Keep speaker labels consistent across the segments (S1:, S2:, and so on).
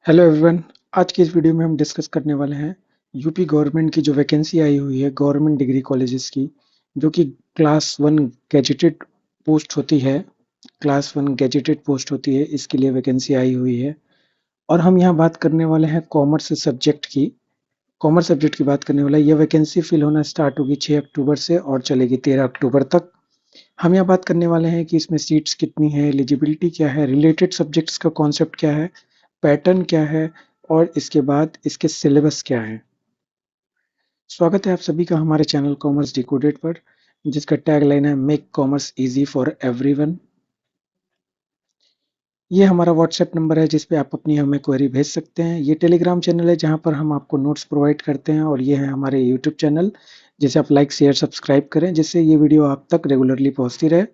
S1: Hello everyone. आज की इस वीडियो में हम डिस्कस करने वाले हैं यूपी गवर्नमेंट की जो वैकेंसी आई हुई है गवर्नमेंट डिग्री कॉलेजेस की, जो कि क्लास वन गैजेटेड पोस्ट होती है। क्लास वन गैजेटेड पोस्ट होती है, इसके लिए वैकेंसी आई हुई है। और हम यहाँ बात करने वाले हैं कॉमर्स सब्जेक्ट की। कॉमर्स सब्जेक्ट की बात करने वाला है। यह वैकेंसी फिल होना स्टार्ट होगी 6 अक्टूबर से और चलेगी 13 अक्टूबर तक। हम यहाँ बात करने वाले हैं कि इसमें सीट्स कितनी है, एलिजिबिलिटी क्या है, रिलेटेड सब्जेक्ट्स का कॉन्सेप्ट क्या है, पैटर्न क्या है और इसके बाद इसके सिलेबस क्या है। स्वागत है आप सभी का हमारे चैनल कॉमर्स डिकोडेड पर, जिसका टैग लाइन है make commerce easy for everyone. ये हमारा व्हाट्सएप नंबर है जिस पे आप अपनी हमें क्वेरी भेज सकते हैं। ये टेलीग्राम चैनल है जहां पर हम आपको नोट्स प्रोवाइड करते हैं, और ये है हमारे यूट्यूब चैनल जिसे आप लाइक शेयर सब्सक्राइब करें, जिससे ये वीडियो आप तक रेगुलरली पहुंचती रहे।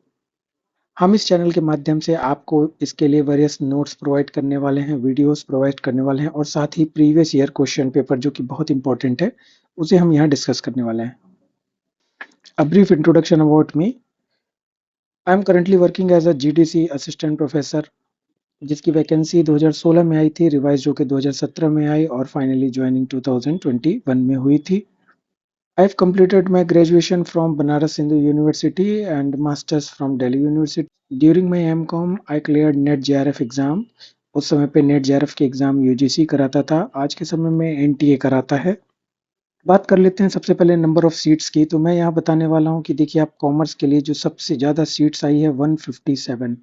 S1: हम इस चैनल के माध्यम से आपको इसके लिए वेरियस नोट्स प्रोवाइड करने वाले हैं, वीडियोस प्रोवाइड करने वाले हैं, और साथ ही प्रीवियस ईयर क्वेश्चन पेपर जो कि बहुत इंपॉर्टेंट है, उसे हम यहाँ डिस्कस करने वाले हैं। A brief introduction about me. I am currently working as a GDC assistant professor, जिसकी वैकेंसी 2016 में आई थी, रिवाइज होकर 2017 में आई और फाइनली ज्वाइनिंग 2021 में हुई थी। I have completed my graduation from Banaras Hindu University and masters from Delhi University. During my M.Com, I cleared NET JRF exam. उस समय पे नेट जेआरएफ के एग्जाम यूजीसी कराता था, आज के समय में एनटीए कराता है। बात कर लेते हैं सबसे पहले नंबर ऑफ सीट्स की। तो मैं यहाँ बताने वाला हूँ कि देखिए, आप कॉमर्स के लिए जो सबसे ज़्यादा सीट्स आई है 157।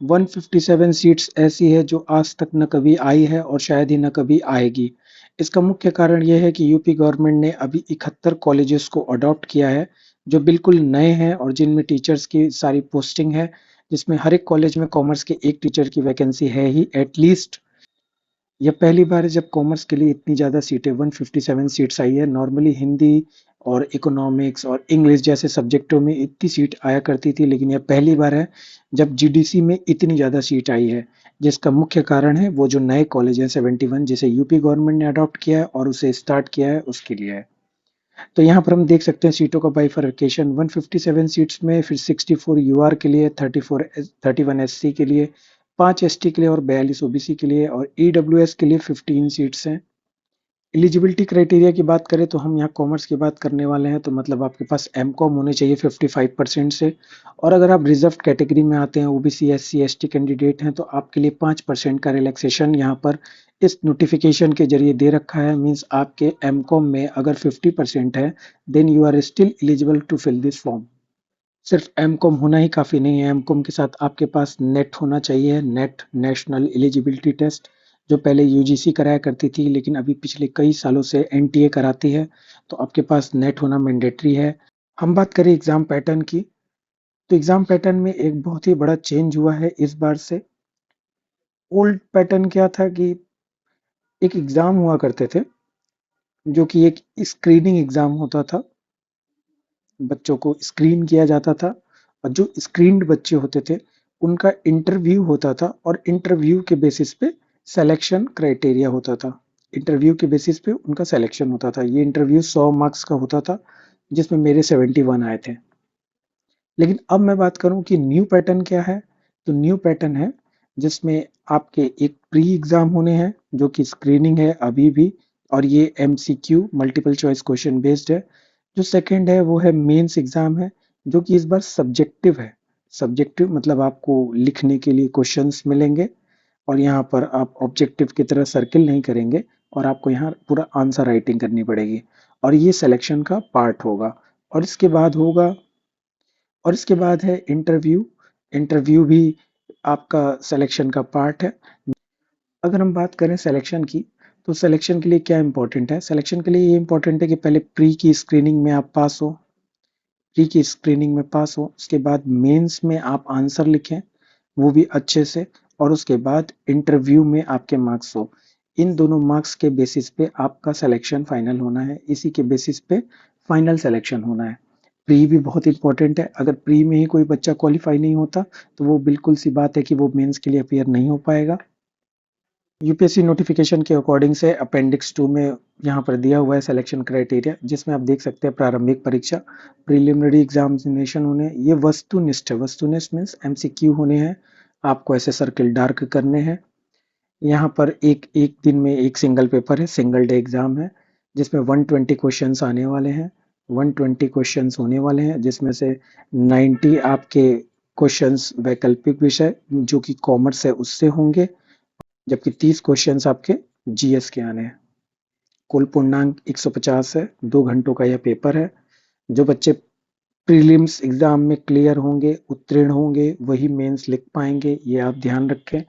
S1: 157 सीट्स ऐसी है जो आज तक न कभी आई है और शायद ही न कभी आएगी। इसका मुख्य कारण यह है कि यूपी गवर्नमेंट ने अभी 71 कॉलेजेस को अडॉप्ट किया है, जो बिल्कुल नए हैं और जिनमें टीचर्स की सारी पोस्टिंग है, जिसमें हर एक कॉलेज में कॉमर्स के एक टीचर की वैकेंसी है ही एटलीस्ट। यह पहली बार है जब कॉमर्स के लिए इतनी ज़्यादा सीटें 157 सीट्स आई है। नॉर्मली हिंदी और इकोनॉमिक्स और इंग्लिश जैसे सब्जेक्टों में इतनी सीट आया करती थी, लेकिन यह पहली बार है जब जीडीसी में इतनी ज़्यादा सीट आई है। जिसका मुख्य कारण है वो जो नए कॉलेज हैं 71, जिसे यूपी गवर्नमेंट ने अडॉप्ट किया है और उसे स्टार्ट किया है, उसके लिए है। तो यहाँ पर हम देख सकते हैं सीटों का बाइफरकेशन। 157 सीट्स में फिर 64 यूआर के लिए, 31 एससी के लिए, 5 एसटी के लिए और 42 ओबीसी के लिए, और ईडब्ल्यूएस के लिए 15 सीट्स हैं। एलिजिबिलिटी क्राइटेरिया की बात करें तो हम यहाँ कॉमर्स की बात करने वाले हैं, तो मतलब आपके पास एमकॉम होने चाहिए 55% से। और अगर आप रिजर्व कैटेगरी में आते हैं, ओबीसी एससी एसटी कैंडिडेट हैं, तो आपके लिए 5% का रिलैक्सेशन यहाँ पर इस नोटिफिकेशन के जरिए दे रखा है। मीन्स आपके एमकॉम में अगर 50% है, then you are still eligible to fill this form. सिर्फ एमकॉम होना ही काफ़ी नहीं है, एमकॉम के साथ आपके पास नेट होना चाहिए। नेट, नेशनल एलिजिबिलिटी टेस्ट, जो पहले यूजीसी कराया करती थी लेकिन अभी पिछले कई सालों से एनटीए कराती है, तो आपके पास नेट होना मैंडेटरी है। हम बात करें एग्ज़ाम पैटर्न की, तो एग्ज़ाम पैटर्न में एक बहुत ही बड़ा चेंज हुआ है इस बार से। ओल्ड पैटर्न क्या था कि एक एग्ज़ाम हुआ करते थे, जो कि एक स्क्रीनिंग एग्ज़ाम होता था। बच्चों को स्क्रीन किया जाता था, और जो स्क्रीन्ड बच्चे होते थे उनका इंटरव्यू होता था, और इंटरव्यू के बेसिस पे सिलेक्शन क्राइटेरिया होता था। इंटरव्यू के बेसिस पे उनका सिलेक्शन होता था। ये इंटरव्यू 100 मार्क्स का होता था, जिसमें मेरे 71 आए थे। लेकिन अब मैं बात करूं कि न्यू पैटर्न क्या है, तो न्यू पैटर्न है जिसमें आपके एक प्री एग्जाम होने हैं, जो कि स्क्रीनिंग है अभी भी, और ये MCQ multiple choice question based है। जो सेकंड है वो है मेंस एग्जाम है, जो कि इस बार सब्जेक्टिव है। सब्जेक्टिव मतलब आपको लिखने के लिए क्वेश्चंस मिलेंगे, और यहाँ पर आप ऑब्जेक्टिव की तरह सर्किल नहीं करेंगे, और आपको यहाँ पूरा आंसर राइटिंग करनी पड़ेगी, और ये सिलेक्शन का पार्ट होगा। और इसके बाद होगा, और इसके बाद है इंटरव्यू। इंटरव्यू भी आपका सिलेक्शन का पार्ट है। अगर हम बात करें सिलेक्शन की, तो सिलेक्शन के लिए क्या इंपॉर्टेंट है? सिलेक्शन के लिए ये इंपॉर्टेंट है कि पहले प्री की स्क्रीनिंग में आप पास हो, प्री की स्क्रीनिंग में पास हो, उसके बाद मेंस में आप आंसर लिखें, वो भी अच्छे से, और उसके बाद इंटरव्यू में आपके मार्क्स हो। इन दोनों मार्क्स के बेसिस पे आपका सिलेक्शन फाइनल होना है, इसी के बेसिस पे फाइनल सिलेक्शन होना है। प्री भी बहुत इंपॉर्टेंट है। अगर प्री में ही कोई बच्चा क्वालिफाई नहीं होता, तो वो बिल्कुल सी बात है कि वो मेंस के लिए अपीयर नहीं हो पाएगा। यूपीएससी नोटिफिकेशन के अकॉर्डिंग से अपेंडिक्स 2 में यहाँ पर दिया हुआ है सिलेक्शन क्राइटेरिया, जिसमें आप देख सकते हैं प्रारंभिक परीक्षा, प्रिलिमिनरी एग्जामिनेशन होने, ये वस्तुनिष्ठ है। वस्तुनिष्ठ मीन्स एमसीक्यू होने हैं, आपको ऐसे सर्किल डार्क करने हैं। यहाँ पर एक एक दिन में एक सिंगल पेपर है, सिंगल डे एग्जाम है, जिसमें 120 क्वेश्चंस आने वाले हैं। 120 क्वेश्चंस होने वाले हैं, जिसमें से 90 आपके क्वेश्चंस वैकल्पिक विषय जो कि कॉमर्स है उससे होंगे, जबकि 30 क्वेश्चंस आपके जीएस के आने हैं। कुल पूर्णांक 150 है। 2 घंटों का यह पेपर है। जो बच्चे प्रीलिम्स एग्जाम में क्लियर होंगे, उत्तीर्ण होंगे, वही मेंस लिख पाएंगे, ये आप ध्यान रखें।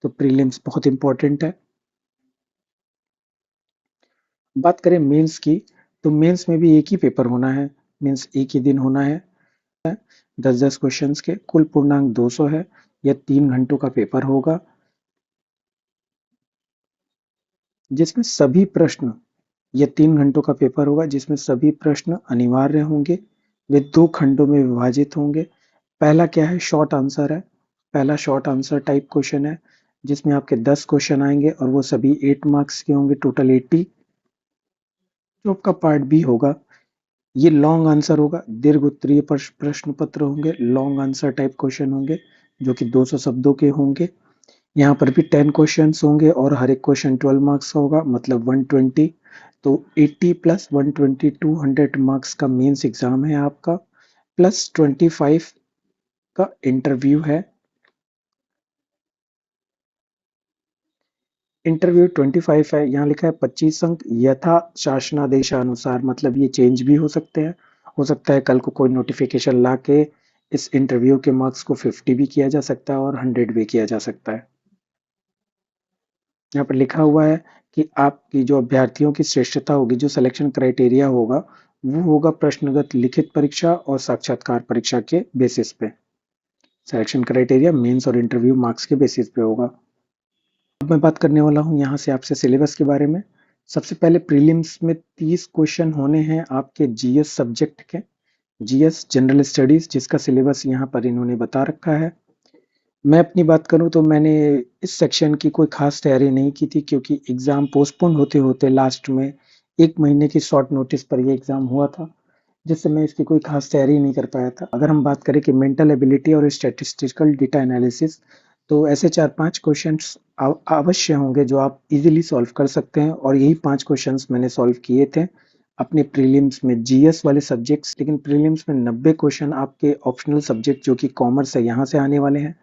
S1: तो प्रीलिम्स बहुत इंपॉर्टेंट है। बात करें मेंस की, तो मेंस में भी एक ही पेपर होना है, मीन्स एक ही दिन होना है। 10-10 क्वेश्चंस के, कुल पूर्णांक 200 है। यह 3 घंटों का पेपर होगा, जिसमें सभी प्रश्न, यह 3 घंटों का पेपर होगा जिसमें सभी प्रश्न अनिवार्य होंगे। वे 2 खंडों में विभाजित होंगे। पहला क्या है, शॉर्ट आंसर है। पहला शॉर्ट आंसर टाइप क्वेश्चन है, जिसमें आपके 10 क्वेश्चन आएंगे और वो सभी 8 मार्क्स के होंगे, टोटल 80। जो आपका पार्ट बी होगा, ये लॉन्ग आंसर होगा, दीर्घ उत्तरीय प्रश्न पत्र होंगे, लॉन्ग आंसर टाइप क्वेश्चन होंगे, जो कि 200 शब्दों के होंगे। यहाँ पर भी 10 क्वेश्चंस होंगे और हर एक क्वेश्चन 12 मार्क्स का होगा, मतलब 120। तो 80 प्लस 120 200 मार्क्स का मेंस एग्जाम है आपका, प्लस 25 का इंटरव्यू है। इंटरव्यू 25 है, यहाँ लिखा है 25 अंक यथा शासनादेशानुसार, मतलब ये चेंज भी हो सकते हैं। हो सकता है कल को कोई नोटिफिकेशन ला के इस इंटरव्यू के मार्क्स को 50 भी किया जा सकता है और 100 भी किया जा सकता है। यहाँ पर लिखा हुआ है कि आपकी जो अभ्यर्थियों की श्रेष्ठता होगी, जो सिलेक्शन क्राइटेरिया होगा, वो होगा प्रश्नगत लिखित परीक्षा और साक्षात्कार परीक्षा के बेसिस पे। सिलेक्शन क्राइटेरिया मेंस और इंटरव्यू मार्क्स के बेसिस पे होगा। अब मैं बात करने वाला हूँ यहाँ से आपसे सिलेबस के बारे में। सबसे पहले प्रीलिम्स में 30 क्वेश्चन होने हैं आपके जीएस सब्जेक्ट के, जीएस जनरल स्टडीज, जिसका सिलेबस यहाँ पर इन्होंने बता रखा है। मैं अपनी बात करूँ तो मैंने इस सेक्शन की कोई खास तैयारी नहीं की थी, क्योंकि एग्ज़ाम पोस्टपोन होते होते लास्ट में 1 महीने की शॉर्ट नोटिस पर ये एग्ज़ाम हुआ था, जिससे मैं इसकी कोई खास तैयारी नहीं कर पाया था। अगर हम बात करें कि मेंटल एबिलिटी और स्टैटिस्टिकल डेटा एनालिसिस, तो ऐसे 4-5 क्वेश्चंस अवश्य होंगे जो आप इजीली सॉल्व कर सकते हैं, और यही 5 क्वेश्चंस मैंने सॉल्व किए थे अपने प्रीलिम्स में जीएस वाले सब्जेक्ट्स। लेकिन प्रीलिम्स में 90 क्वेश्चन आपके ऑप्शनल सब्जेक्ट जो कि कॉमर्स है यहाँ से आने वाले हैं,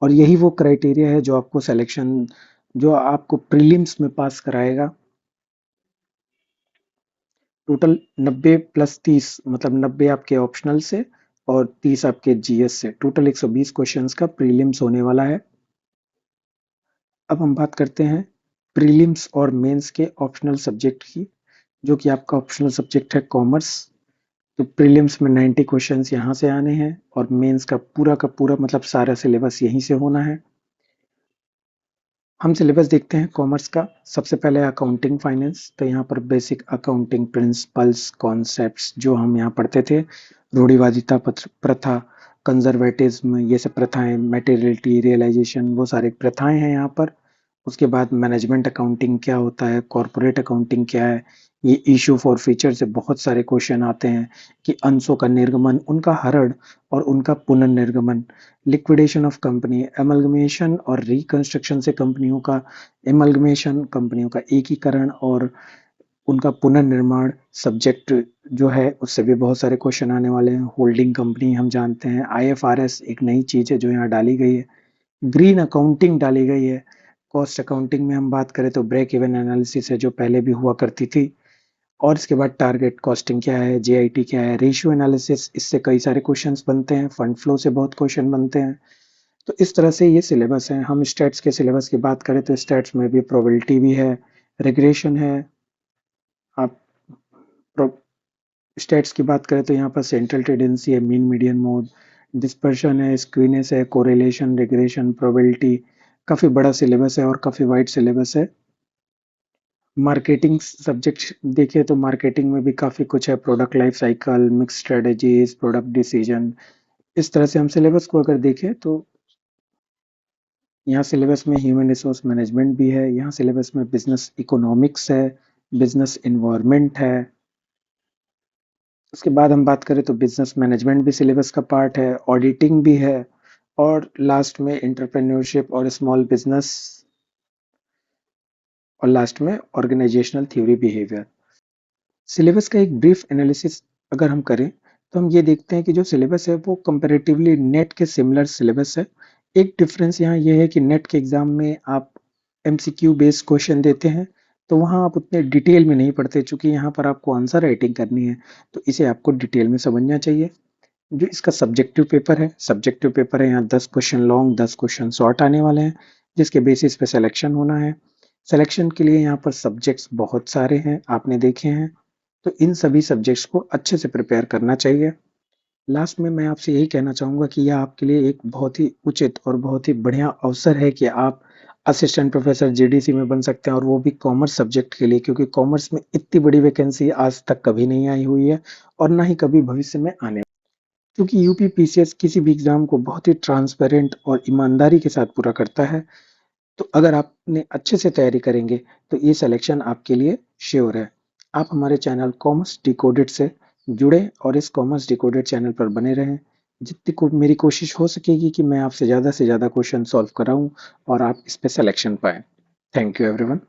S1: और यही वो क्राइटेरिया है जो आपको सिलेक्शन, जो आपको प्रीलिम्स में पास कराएगा। टोटल 90 प्लस 30, मतलब 90 आपके ऑप्शनल से और 30 आपके जीएस से, टोटल 120 क्वेश्चंस का प्रीलिम्स होने वाला है। अब हम बात करते हैं प्रीलिम्स और मेंस के ऑप्शनल सब्जेक्ट की, जो कि आपका ऑप्शनल सब्जेक्ट है कॉमर्स। तो प्रीलिम्स में 90 क्वेश्चंस यहाँ से आने हैं, और मेंस का पूरा मतलब सारा सिलेबस यहीं से होना है। हम सिलेबस देखते हैं कॉमर्स का। सबसे पहले अकाउंटिंग फाइनेंस, तो यहाँ पर बेसिक अकाउंटिंग प्रिंसिपल्स कॉन्सेप्ट्स जो हम यहाँ पढ़ते थे, रूढ़िवादिता प्रथा, कंजर्वेटिज्म, ये सब प्रथाएं, मटेरियलिटी रियलाइजेशन, वो सारे प्रथाएं हैं यहाँ पर। उसके बाद मैनेजमेंट अकाउंटिंग क्या होता है, कॉरपोरेट अकाउंटिंग क्या है, ये इशू फॉर फीचर से बहुत सारे क्वेश्चन आते हैं, कि अंशों का निर्गमन, उनका हरण और उनका पुनर्निर्गमन, लिक्विडेशन ऑफ कंपनी, एमलगमेशन और रिकंस्ट्रक्शन से कंपनियों का, एमलगमेशन कंपनियों का एकीकरण और उनका पुनर्निर्माण सब्जेक्ट जो है, उससे भी बहुत सारे क्वेश्चन आने वाले हैं। होल्डिंग कंपनी हम जानते हैं, आईएफआरएस एक नई चीज है जो यहाँ डाली गई है, ग्रीन अकाउंटिंग डाली गई है। कॉस्ट अकाउंटिंग में हम बात करें तो ब्रेक इवन एनालिसिस है जो पहले भी हुआ करती थी, और इसके बाद टारगेट कॉस्टिंग क्या है, जेआईटी क्या है, रेशियो एनालिसिस, इससे कई सारे क्वेश्चंस बनते हैं, फंड फ्लो से बहुत क्वेश्चन बनते हैं। तो इस तरह से ये सिलेबस है। हम स्टैट्स के सिलेबस की बात करें तो स्टैट्स में भी प्रोबेबिलिटी भी है, रिग्रेशन है। आप स्टैट्स की बात करें तो यहाँ पर सेंट्रल टेंडेंसी है, मीन मीडियन मोड, डिस्पर्शन है, स्क्वीनेस है, कोरिलेशन, रिग्रेशन, प्रोबेबिलिटी। काफी बड़ा सिलेबस है और काफी वाइड सिलेबस है। मार्केटिंग सब्जेक्ट देखिए तो मार्केटिंग में भी काफी कुछ है, product life cycle, mix strategies, product decision. इस तरह से हम सिलेबस को अगर देखें तो यहाँ सिलेबस में ह्यूमन रिसोर्स मैनेजमेंट भी है, यहाँ सिलेबस में बिजनेस इकोनॉमिक्स है, बिजनेस इन्वायरमेंट है। उसके बाद हम बात करें तो बिजनेस मैनेजमेंट भी सिलेबस का पार्ट है, ऑडिटिंग भी है, और लास्ट में एंटरप्रेन्योरशिप और स्मॉल बिजनेस और लास्ट में ऑर्गेनाइजेशनल थ्योरी बिहेवियर। सिलेबस का एक ब्रीफ एनालिसिस अगर हम करें तो हम ये देखते हैं कि जो सिलेबस है वो कंपैरेटिवली नेट के सिमिलर सिलेबस है। एक डिफरेंस यहाँ ये है कि नेट के एग्जाम में आप एमसीक्यू बेस्ड क्वेश्चन देते हैं, तो वहाँ आप उतने डिटेल में नहीं पढ़ते, चूंकि यहाँ पर आपको आंसर राइटिंग करनी है, तो इसे आपको डिटेल में समझना चाहिए। जो इसका सब्जेक्टिव पेपर है, यहाँ 10 क्वेश्चन लॉन्ग 10 क्वेश्चन शॉर्ट आने वाले हैं, जिसके बेसिस पे सिलेक्शन होना है। सिलेक्शन के लिए यहाँ पर सब्जेक्ट्स बहुत सारे हैं, आपने देखे हैं, तो इन सभी सब्जेक्ट्स को अच्छे से प्रिपेयर करना चाहिए। लास्ट में मैं आपसे यही कहना चाहूँगा कि यह आपके लिए एक बहुत ही उचित और बहुत ही बढ़िया अवसर है कि आप असिस्टेंट प्रोफेसर जीडीसी में बन सकते हैं, और वो भी कॉमर्स सब्जेक्ट के लिए, क्योंकि कॉमर्स में इतनी बड़ी वैकेंसी आज तक कभी नहीं आई हुई है और ना ही कभी भविष्य में आने। क्योंकि यूपी पीसीएस किसी भी एग्जाम को बहुत ही ट्रांसपेरेंट और ईमानदारी के साथ पूरा करता है, तो अगर आपने अच्छे से तैयारी करेंगे तो ये सिलेक्शन आपके लिए श्योर है। आप हमारे चैनल कॉमर्स डिकोडेड से जुड़े और इस कॉमर्स डिकोडेड चैनल पर बने रहें। जितनी को मेरी कोशिश हो सकेगी कि मैं आपसे ज़्यादा से ज़्यादा क्वेश्चन सॉल्व कराऊं और आप इस पे सिलेक्शन पाएँ। Thank you everyone.